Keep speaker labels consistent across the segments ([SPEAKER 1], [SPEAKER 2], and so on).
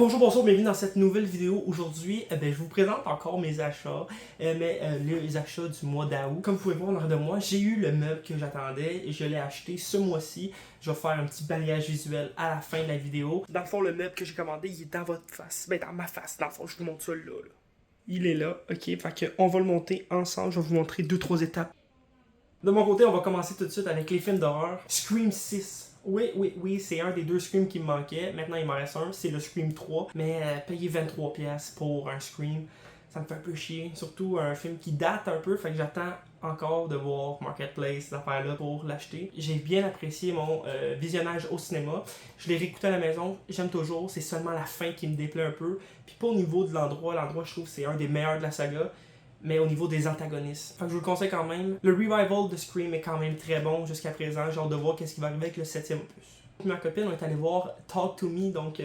[SPEAKER 1] Bonjour, bonjour, bienvenue dans cette nouvelle vidéo. Aujourd'hui, je vous présente encore mes achats, les achats du mois d'août. Comme vous pouvez voir en arrière de moi, j'ai eu le meuble que j'attendais et je l'ai acheté ce mois-ci. Je vais faire un petit balayage visuel à la fin de la vidéo. Dans le fond, le meuble que j'ai commandé, il est dans votre face. Ben, dans ma face, dans le fond, je vous montre ça là. Il est là, ok, fait que on va le monter ensemble. Je vais vous montrer 2-3 étapes. De mon côté, on va commencer tout de suite avec les films d'horreur. Scream 6. Oui, c'est un des deux Scream qui me manquait. Maintenant, il m'en reste un, c'est le Scream 3. Mais payer 23$ pour un Scream, ça me fait un peu chier. Surtout un film qui date un peu, fait que j'attends encore de voir Marketplace, ces affaires-là, pour l'acheter. J'ai bien apprécié mon visionnage au cinéma. Je l'ai réécouté à la maison, j'aime toujours. C'est seulement la fin qui me déplaît un peu. Puis pas au niveau de l'endroit, je trouve que c'est un des meilleurs de la saga. Mais au niveau des antagonistes. Fait que je vous le conseille quand même. Le revival de Scream est quand même très bon jusqu'à présent. J'ai hâte de voir qu'est-ce qui va arriver avec le 7e opus. Ma copine, on est allé voir Talk to Me, donc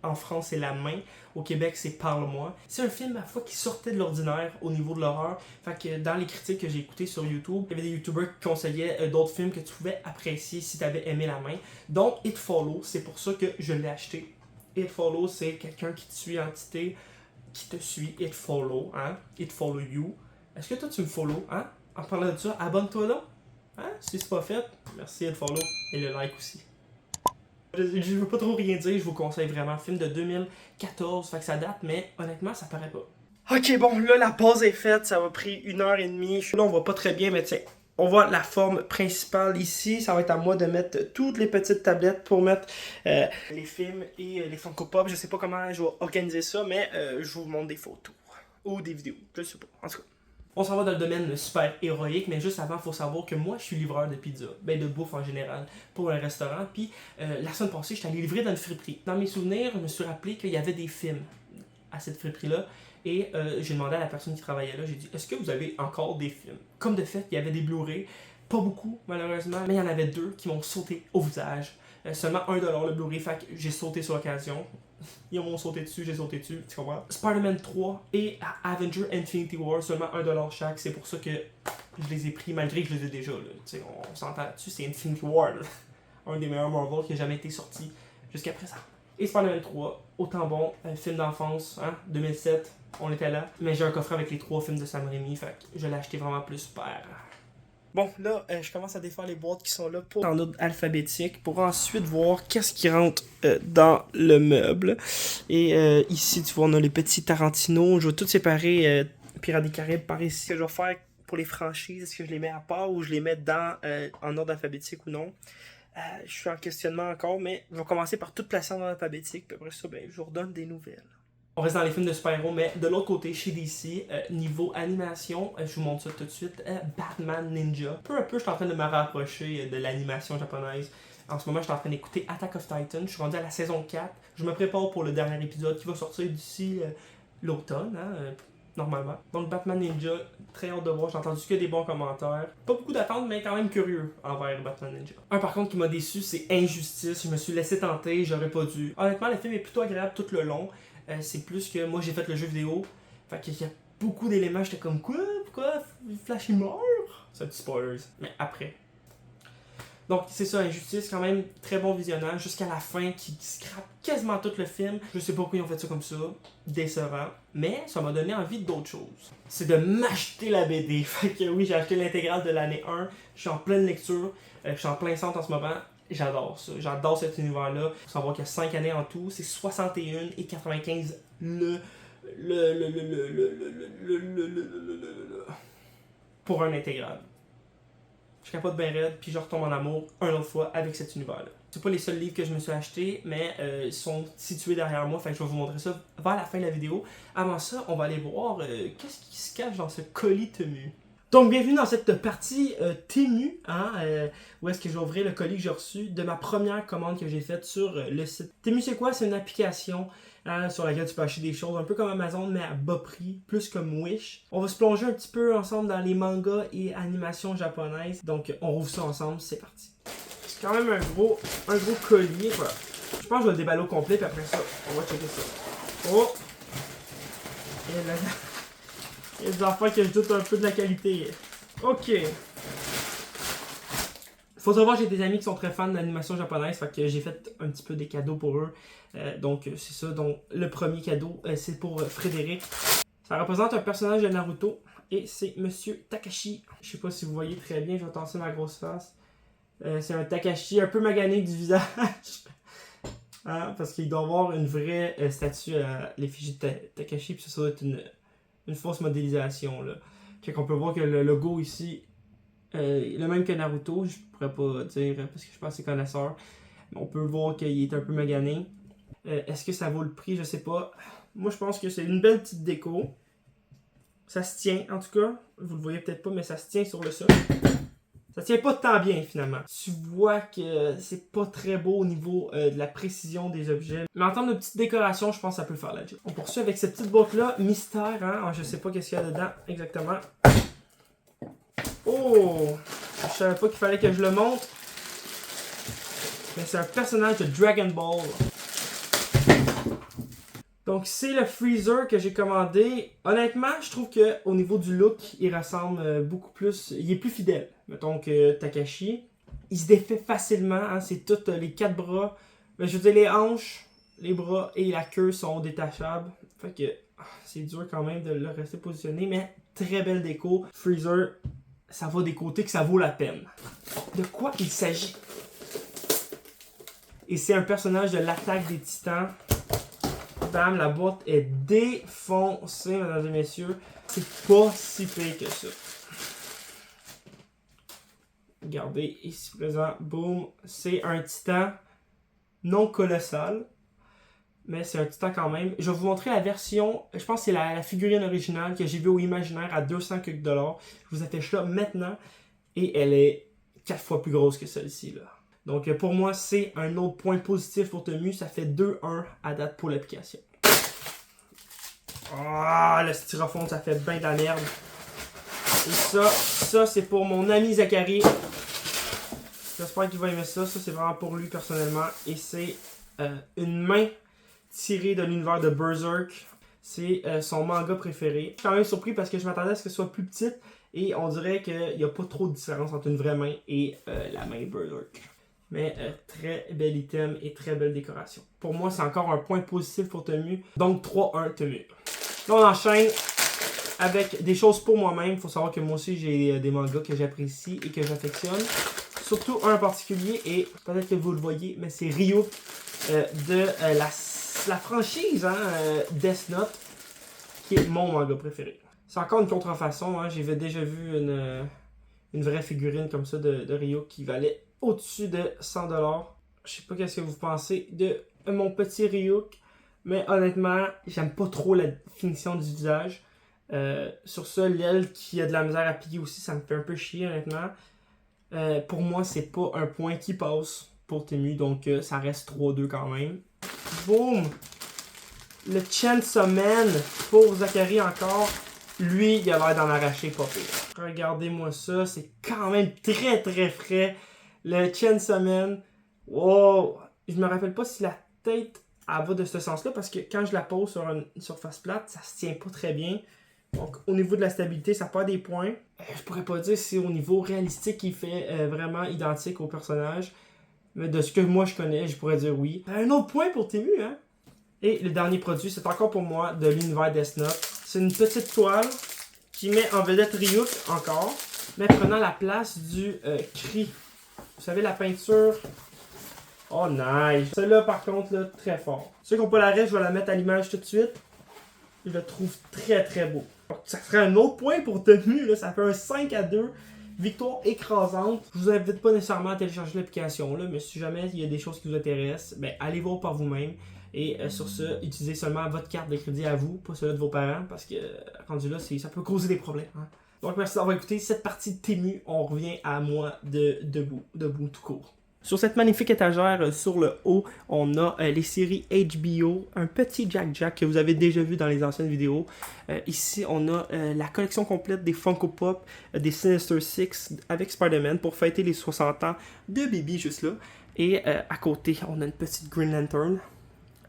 [SPEAKER 1] en France c'est La Main, au Québec c'est Parle-moi. C'est un film à la fois qui sortait de l'ordinaire au niveau de l'horreur. Fait que dans les critiques que j'ai écoutées sur YouTube, il y avait des youtubeurs qui conseillaient d'autres films que tu pouvais apprécier si tu avais aimé La Main. Donc It Follows, c'est pour ça que je l'ai acheté. It Follows, c'est quelqu'un qui te suit entité, qui te suit, it follow, hein? It follow you. Est-ce que toi tu me follow, hein? En parlant de ça, abonne-toi là, hein? Si c'est pas fait, merci it follow et le like aussi. Je veux pas trop rien dire, je vous conseille vraiment. Film de 2014, fait que ça date, mais honnêtement, ça paraît pas. Ok, bon, là, la pause est faite, ça m'a pris 1h30. Là, on voit pas très bien, mais tiens, on voit la forme principale ici. Ça va être à moi de mettre toutes les petites tablettes pour mettre les films et les Funko Pop. Je sais pas comment je vais organiser ça, mais je vous montre des photos ou des vidéos. Je sais pas. En tout cas, on s'en va dans le domaine super héroïque, mais juste avant, il faut savoir que moi, je suis livreur de pizza, ben de bouffe en général, pour un restaurant. Puis la semaine passée, j'étais allé livrer dans une friperie. Dans mes souvenirs, je me suis rappelé qu'il y avait des films à cette friperie-là. Et j'ai demandé à la personne qui travaillait là, j'ai dit, est-ce que vous avez encore des films? Comme de fait, il y avait des Blu-ray, pas beaucoup malheureusement, mais il y en avait deux qui m'ont sauté au visage. Seulement $1 le Blu-ray, fait que j'ai sauté sur l'occasion. Ils m'ont sauté dessus, j'ai sauté dessus, tu comprends? Spider-Man 3 et Avenger Infinity War, seulement $1 chaque, c'est pour ça que je les ai pris malgré que je les ai déjà. Là. On s'entend là-dessus, c'est Infinity War, là. Un des meilleurs Marvel qui a jamais été sorti jusqu'à présent. Et Spider-Man 3, autant bon, film d'enfance, hein, 2007, on était là. Mais j'ai un coffret avec les 3 films de Sam Raimi, fait que je l'ai acheté vraiment plus super. Bon, là, je commence à défaire les boîtes qui sont là pour en ordre alphabétique pour ensuite voir qu'est-ce qui rentre dans le meuble. Et ici, tu vois, on a les petits Tarantino. Je vais tout séparer Pirates des Caraïbes par ici. Ce que je vais faire pour les franchises, est-ce que je les mets à part ou je les mets dans en ordre alphabétique ou non? Je suis en questionnement encore, mais je vais commencer par tout placer en ordre alphabétique. Puis après ça, ben, je vous redonne des nouvelles. On reste dans les films de super-héros, mais de l'autre côté, chez DC, niveau animation, je vous montre ça tout de suite, Batman Ninja. Peu à peu, je suis en train de me rapprocher de l'animation japonaise. En ce moment, je suis en train d'écouter Attack of Titan. Je suis rendu à la saison 4. Je me prépare pour le dernier épisode qui va sortir d'ici l'automne, hein, normalement. Donc Batman Ninja, très hâte de voir. J'ai entendu que des bons commentaires. Pas beaucoup d'attentes, mais quand même curieux envers Batman Ninja. Un par contre qui m'a déçu, c'est Injustice. Je me suis laissé tenter, j'aurais pas dû. Honnêtement, le film est plutôt agréable tout le long. C'est plus que moi j'ai fait le jeu vidéo. Fait qu'il y a beaucoup d'éléments, j'étais comme quoi? Pourquoi Flash il meurt? C'est un petit spoilers. Mais après. Donc c'est ça, Injustice, quand même très bon visionnage jusqu'à la fin qui scrape quasiment tout le film. Je sais pas pourquoi ils ont fait ça comme ça. Décevant. Mais ça m'a donné envie d'autres choses. C'est de m'acheter la BD. Fait que oui, j'ai acheté l'intégrale de l'année 1. Je suis en pleine lecture. Je suis en plein centre en ce moment. J'adore ça. J'adore cet univers-là. Il faut savoir qu'il y a 5 années en tout. C'est 61,95 pour un intégral. Je capote bien raide, puis je retombe en amour une autre fois avec cet univers-là. C'est pas les seuls livres que je me suis achetés, mais ils sont situés derrière moi, fait que je vais vous montrer ça vers la fin de la vidéo. Avant ça, on va aller voir qu'est-ce qui se cache dans ce colis Temu. Donc, bienvenue dans cette partie Temu, hein, où est-ce que je vais ouvrir le colis que j'ai reçu de ma première commande que j'ai faite sur le site. Temu, c'est quoi? C'est une application sur laquelle tu peux acheter des choses, un peu comme Amazon, mais à bas prix, plus comme Wish. On va se plonger un petit peu ensemble dans les mangas et animations japonaises. Donc, on rouvre ça ensemble, c'est parti. C'est quand même un gros collier, voilà. Je pense que je vais le déballer au complet, puis après ça, on va checker ça. Oh! Et là... Il y a des affaires que je doute un peu de la qualité. Ok. Faut savoir que j'ai des amis qui sont très fans d'animation japonaise, fait que j'ai fait un petit peu des cadeaux pour eux. Donc c'est ça, donc le premier cadeau, c'est pour Frédéric. Ça représente un personnage de Naruto et c'est Monsieur Takashi. Je sais pas si vous voyez très bien, je vais tasser ma grosse face. C'est un Takashi un peu magané du visage. Hein, parce qu'il doit avoir une vraie statue à l'effigie de Takashi, puis ça doit être une fausse modélisation. Là. On peut voir que le logo ici, le même que Naruto, je pourrais pas dire parce que je pense que c'est connaisseur. Mais on peut voir qu'il est un peu magané. Est-ce que ça vaut le prix? Je sais pas. Moi, je pense que c'est une belle petite déco. Ça se tient, en tout cas. Vous le voyez peut-être pas, mais ça se tient sur le sol. Ça tient pas tant bien, finalement. Tu vois que c'est pas très beau au niveau de la précision des objets. Mais en termes de petite décoration, je pense que ça peut faire la job. On poursuit avec cette petite boîte-là. Mystère, hein? Je sais pas qu'est-ce qu'il y a dedans exactement. Oh! Je savais pas qu'il fallait que je le montre. Mais c'est un personnage de Dragon Ball. Donc c'est le Freezer que j'ai commandé. Honnêtement, je trouve que au niveau du look, il ressemble beaucoup plus. Il est plus fidèle, mettons, que Takashi. Il se défait facilement, hein, c'est tous les 4 bras. Mais je veux dire, les hanches, les bras et la queue sont détachables. Fait que c'est dur quand même de le rester positionné, mais très belle déco. Freezer, ça va des côtés que ça vaut la peine. De quoi il s'agit? Et c'est un personnage de l'attaque des Titans. Bam, la boîte est défoncée, mesdames et messieurs. C'est pas si pire que ça. Regardez, ici présent, boum. C'est un titan non colossal. Mais c'est un titan quand même. Je vais vous montrer la version, je pense que c'est la figurine originale que j'ai vue au Imaginaire à 200 quelques $. Je vous affiche là maintenant. Et elle est 4 fois plus grosse que celle-ci, là. Donc pour moi, c'est un autre point positif pour Temu. Ça fait 2-1 à date pour l'application. Ah, le styrofoam, ça fait bien de la merde. Et ça c'est pour mon ami Zachary. J'espère qu'il va aimer ça. Ça, c'est vraiment pour lui personnellement. Et c'est une main tirée de l'univers de Berserk. C'est son manga préféré. Je suis quand même surpris parce que je m'attendais à ce que ce soit plus petite. Et on dirait qu'il n'y a pas trop de différence entre une vraie main et la main Berserk. Mais très bel item et très belle décoration. Pour moi, c'est encore un point positif pour Temu. Donc 3-1 Temu. Là, on enchaîne avec des choses pour moi-même. Il faut savoir que moi aussi, j'ai des mangas que j'apprécie et que j'affectionne. Surtout un en particulier, et peut-être que vous le voyez, mais c'est Ryo de la franchise hein, Death Note, qui est mon manga préféré. C'est encore une contrefaçon. Hein. J'avais déjà vu une vraie figurine comme ça de Ryo qui valait au-dessus de 100 $. Je sais pas qu'est-ce que vous pensez de mon petit Ryuk, mais honnêtement, j'aime pas trop la finition du visage. Sur ça, l'aile qui a de la misère à plier aussi, ça me fait un peu chier honnêtement. Pour moi, c'est pas un point qui passe pour Temu, donc ça reste 3-2 quand même. Boum! Le Chainsaw Man pour Zachary encore. Lui, il a l'air d'en arracher pas pire. Regardez-moi ça, c'est quand même très très frais. Le Chainsaw Man, wow! Je me rappelle pas si la tête elle va de ce sens-là parce que quand je la pose sur une surface plate, ça se tient pas très bien. Donc au niveau de la stabilité, ça perd des points. Je pourrais pas dire si au niveau réalistique il fait vraiment identique au personnage. Mais de ce que moi je connais, je pourrais dire oui. Un autre point pour Temu, hein? Et le dernier produit, c'est encore pour moi de l'univers Death Note. C'est une petite toile qui met en vedette Ryuk encore, mais prenant la place du Cri. Vous savez, la peinture. Oh, nice. Celle-là, par contre, là, très fort. Ceux qui n'ont pas la rêve, je vais la mettre à l'image tout de suite. Je le trouve très, très beau. Donc, ça serait un autre point pour Temu. Là. Ça fait un 5-2. Victoire écrasante. Je vous invite pas nécessairement à télécharger l'application, là, mais si jamais il y a des choses qui vous intéressent, ben, allez voir par vous-même. Et sur ce, utilisez seulement votre carte de crédit à vous, pas celle de vos parents, parce que rendu là, ça peut causer des problèmes. Hein. Donc merci d'avoir écouté cette partie de Temu. On revient à moi debout tout court. Sur cette magnifique étagère, sur le haut, on a les séries HBO, un petit Jack que vous avez déjà vu dans les anciennes vidéos. Ici, on a la collection complète des Funko Pop, des Sinister Six avec Spider-Man pour fêter les 60 ans de Baby juste là. Et à côté, on a une petite Green Lantern.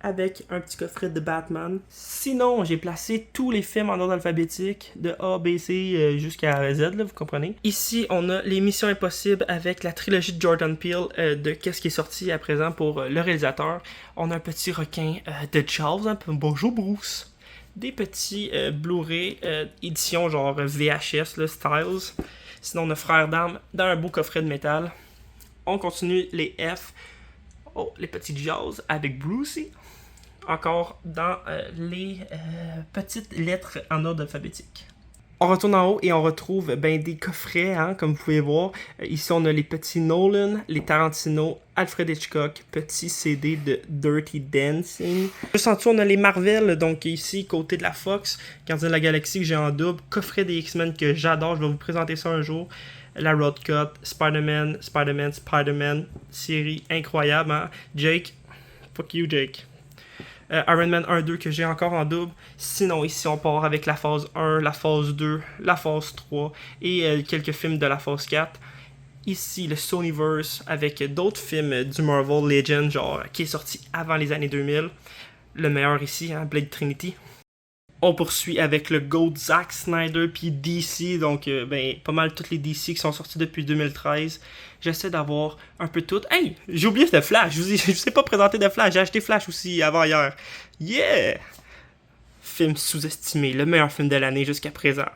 [SPEAKER 1] avec un petit coffret de Batman. Sinon, j'ai placé tous les films en ordre alphabétique, de A, B, C jusqu'à Z, là, vous comprenez. Ici, on a les Missions Impossibles avec la trilogie de Jordan Peele de qu'est-ce qui est sorti à présent pour le réalisateur. On a un petit requin de Charles, hein, bonjour Bruce. Des petits Blu-ray édition genre VHS, là, Styles. Sinon, on a Frères d'armes dans un beau coffret de métal. On continue les F. Oh, les petits Jaws avec Brucey. Encore dans les petites lettres en ordre alphabétique. On retourne en haut et on retrouve des coffrets, hein, comme vous pouvez voir. Ici, on a les petits Nolan, les Tarantino, Alfred Hitchcock, petit CD de Dirty Dancing. Juste en dessous, on a les Marvel, donc ici, côté de la Fox, Gardien de la Galaxie que j'ai en double, coffret des X-Men que j'adore, je vais vous présenter ça un jour. La Road Cut, Spider-Man, série incroyable, hein. Jake, fuck you Jake. Iron Man 1-2 que j'ai encore en double. Sinon, ici, on part avec la phase 1, la phase 2, la phase 3 et quelques films de la phase 4. Ici, le Sonyverse avec d'autres films du Marvel Legend, genre qui est sorti avant les années 2000. Le meilleur ici, hein, Blade Trinity. On poursuit avec le GOAT Zack Snyder puis DC, donc pas mal toutes les DC qui sont sortis depuis 2013. J'essaie d'avoir un peu tout. Hey, j'ai oublié de Flash, je vous ai pas présenté de Flash, j'ai acheté Flash aussi avant hier. Yeah! Film sous-estimé, le meilleur film de l'année jusqu'à présent.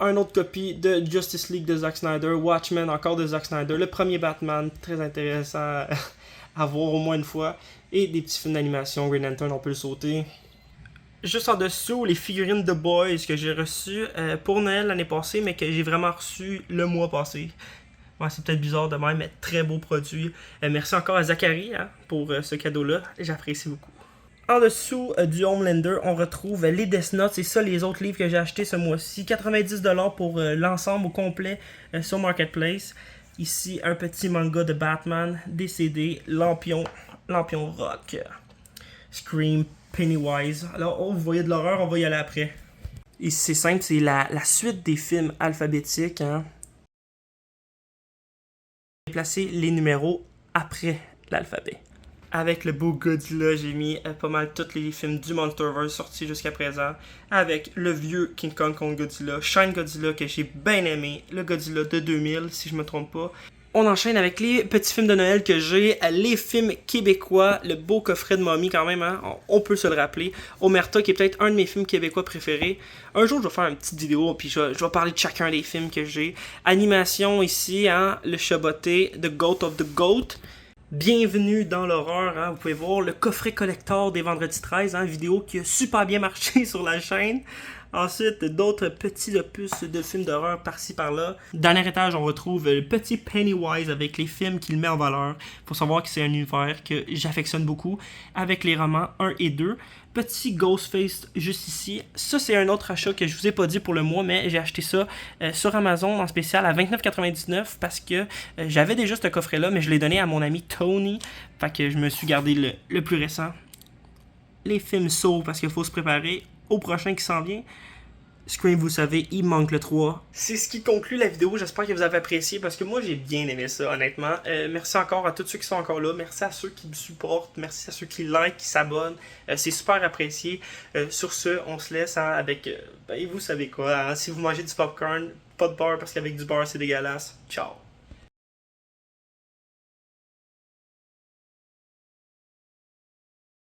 [SPEAKER 1] Un autre copie de Justice League de Zack Snyder, Watchmen encore de Zack Snyder, le premier Batman, très intéressant à voir au moins une fois. Et des petits films d'animation, Green Lantern, on peut le sauter. Juste en dessous, les figurines The Boys que j'ai reçues pour Noël l'année passée, mais que j'ai vraiment reçu le mois passé. Ouais, c'est peut-être bizarre de même, mais très beau produit. Merci encore à Zachary pour ce cadeau-là, j'apprécie beaucoup. En dessous du Homelander, on retrouve les Death Notes, c'est ça les autres livres que j'ai achetés ce mois-ci. 90$ pour l'ensemble au complet sur Marketplace. Ici, un petit manga de Batman, décédé, Lampion Rock, Scream, Pennywise. Alors, vous voyez de l'horreur, on va y aller après. Et c'est simple, c'est la suite des films alphabétiques. Hein. J'ai placé les numéros après l'alphabet. Avec le beau Godzilla, j'ai mis pas mal tous les films du Monsterverse sortis jusqu'à présent. Avec le vieux King Kong contre Godzilla, Shine Godzilla que j'ai bien aimé, le Godzilla de 2000 si je me trompe pas. On enchaîne avec les petits films de Noël que j'ai, les films québécois, le beau coffret de Mommy quand même, hein, on peut se le rappeler. Omerta qui est peut-être un de mes films québécois préférés. Un jour je vais faire une petite vidéo puis je vais parler de chacun des films que j'ai. Animation ici, hein, le Chaboté, The Goat of the Goat. Bienvenue dans l'horreur, hein. Vous pouvez voir le coffret collector des Vendredis 13, hein, vidéo qui a super bien marché sur la chaîne. Ensuite, d'autres petits opus de films d'horreur par-ci par-là. Dernier étage, on retrouve le petit Pennywise avec les films qu'il met en valeur. Faut savoir que c'est un univers que j'affectionne beaucoup avec les romans 1 et 2. Petit Ghostface juste ici. Ça, c'est un autre achat que je vous ai pas dit pour le mois, mais j'ai acheté ça sur Amazon en spécial à 29,99$ parce que j'avais déjà ce coffret-là, mais je l'ai donné à mon ami Tony. Fait que je me suis gardé le plus récent. Les films Saw parce qu'il faut se préparer au prochain qui s'en vient. Scream, vous savez, il manque le 3. C'est ce qui conclut la vidéo. J'espère que vous avez apprécié parce que moi, j'ai bien aimé ça, honnêtement. Merci encore à tous ceux qui sont encore là. Merci à ceux qui me supportent. Merci à ceux qui like, qui s'abonnent. C'est super apprécié. Sur ce, on se laisse avec... vous savez quoi. Hein, si vous mangez du popcorn, pas de beurre parce qu'avec du beurre, c'est dégueulasse. Ciao.